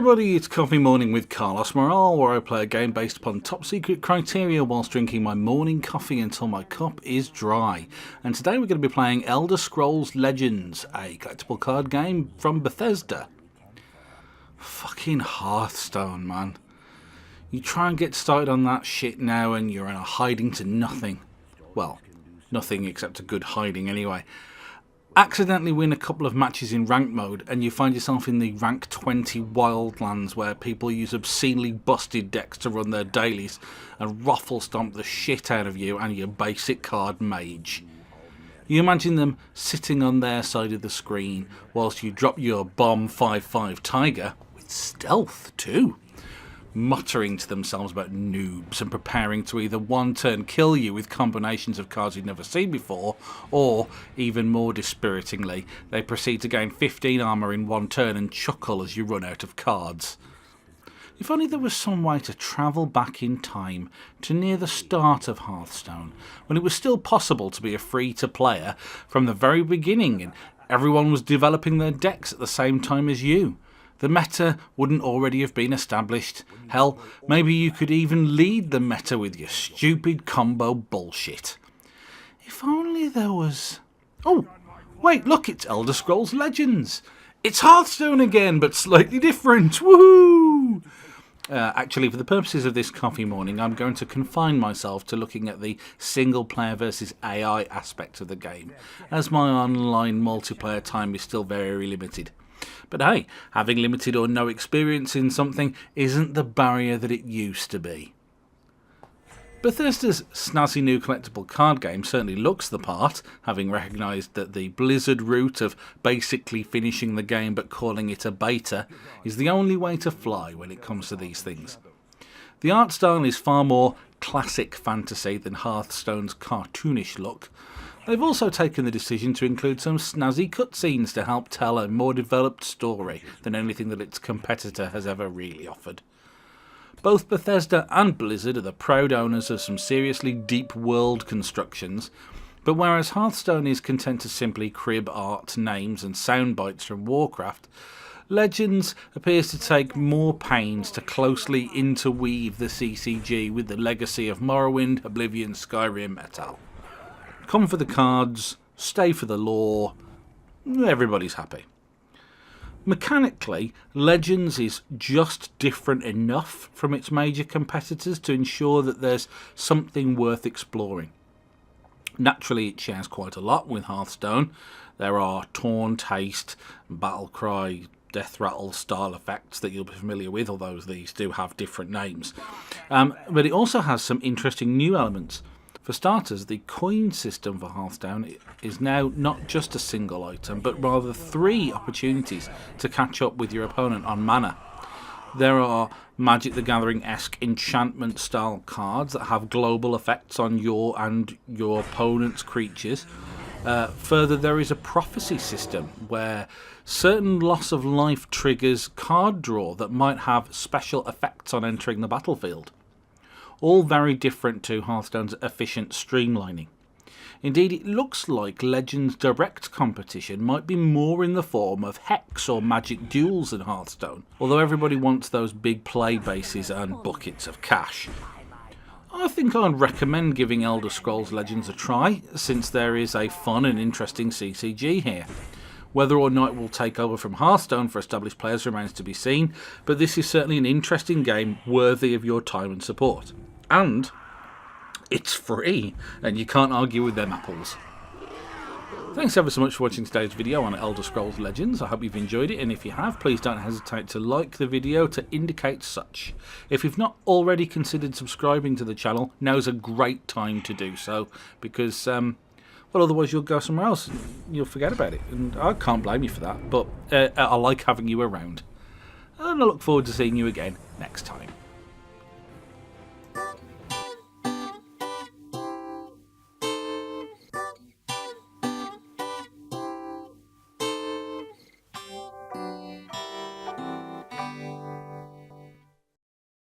everybody, it's Coffee Morning with Karlos Morale, where I play a game based upon top secret criteria whilst drinking my morning coffee until my cup is dry. And today we're going to be playing Elder Scrolls Legends, a collectible card game from Bethesda. Fucking Hearthstone, man. You try and get started on that shit now and you're in a hiding to nothing. Well, nothing except a good hiding anyway. Accidentally win a couple of matches in ranked mode and you find yourself in the rank 20 wildlands where people use obscenely busted decks to run their dailies and ruffle stomp the shit out of you and your basic card mage. You imagine them sitting on their side of the screen whilst you drop your bomb 5/5 tiger, with stealth too, muttering to themselves about noobs and preparing to either one turn kill you with combinations of cards you've never seen before, or, even more dispiritingly, they proceed to gain 15 armour in one turn and chuckle as you run out of cards. If only there was some way to travel back in time to near the start of Hearthstone, when it was still possible to be a free-to-player from the very beginning and everyone was developing their decks at the same time as you. The meta wouldn't already have been established. Hell, maybe you could even lead the meta with your stupid combo bullshit. If only there was... Oh, wait, look, it's Elder Scrolls Legends. It's Hearthstone again, but slightly different. Woohoo! Actually, for the purposes of this coffee morning, I'm going to confine myself to looking at the single-player versus AI aspect of the game, as my online multiplayer time is still very limited. But hey, having limited or no experience in something isn't the barrier that it used to be. Bethesda's snazzy new collectible card game certainly looks the part, having recognised that the Blizzard route of basically finishing the game but calling it a beta is the only way to fly when it comes to these things. The art style is far more classic fantasy than Hearthstone's cartoonish look. They've also taken the decision to include some snazzy cutscenes to help tell a more developed story than anything that its competitor has ever really offered. Both Bethesda and Blizzard are the proud owners of some seriously deep world constructions, but whereas Hearthstone is content to simply crib art, names and sound bites from Warcraft, Legends appears to take more pains to closely interweave the CCG with the legacy of Morrowind, Oblivion, Skyrim, et al. Come for the cards, stay for the lore, everybody's happy. Mechanically, Legends is just different enough from its major competitors to ensure that there's something worth exploring. Naturally, it shares quite a lot with Hearthstone. There are Taunt, Haste, Battlecry, Death Rattle style effects that you'll be familiar with, although these do have different names. But it also has some interesting new elements. For starters, the coin system for Hearthstone is now not just a single item, but rather 3 opportunities to catch up with your opponent on mana. There are Magic the Gathering-esque enchantment-style cards that have global effects on your and your opponent's creatures. Further, there is a prophecy system where certain loss of life triggers card draw that might have special effects on entering the battlefield. All very different to Hearthstone's efficient streamlining. Indeed, it looks like Legends' direct competition might be more in the form of Hex or Magic duels in Hearthstone, although everybody wants those big play bases and buckets of cash. I think I'd recommend giving Elder Scrolls Legends a try, since there is a fun and interesting CCG here. Whether or not it will take over from Hearthstone for established players remains to be seen, but this is certainly an interesting game worthy of your time and support. And it's free, and you can't argue with them apples. Thanks ever so much for watching today's video on Elder Scrolls Legends. I hope you've enjoyed it, and if you have, please don't hesitate to like the video to indicate such. If you've not already considered subscribing to the channel, now's a great time to do so, because well, otherwise you'll go somewhere else and you'll forget about it, and I can't blame you for that, but I like having you around. And I look forward to seeing you again next time.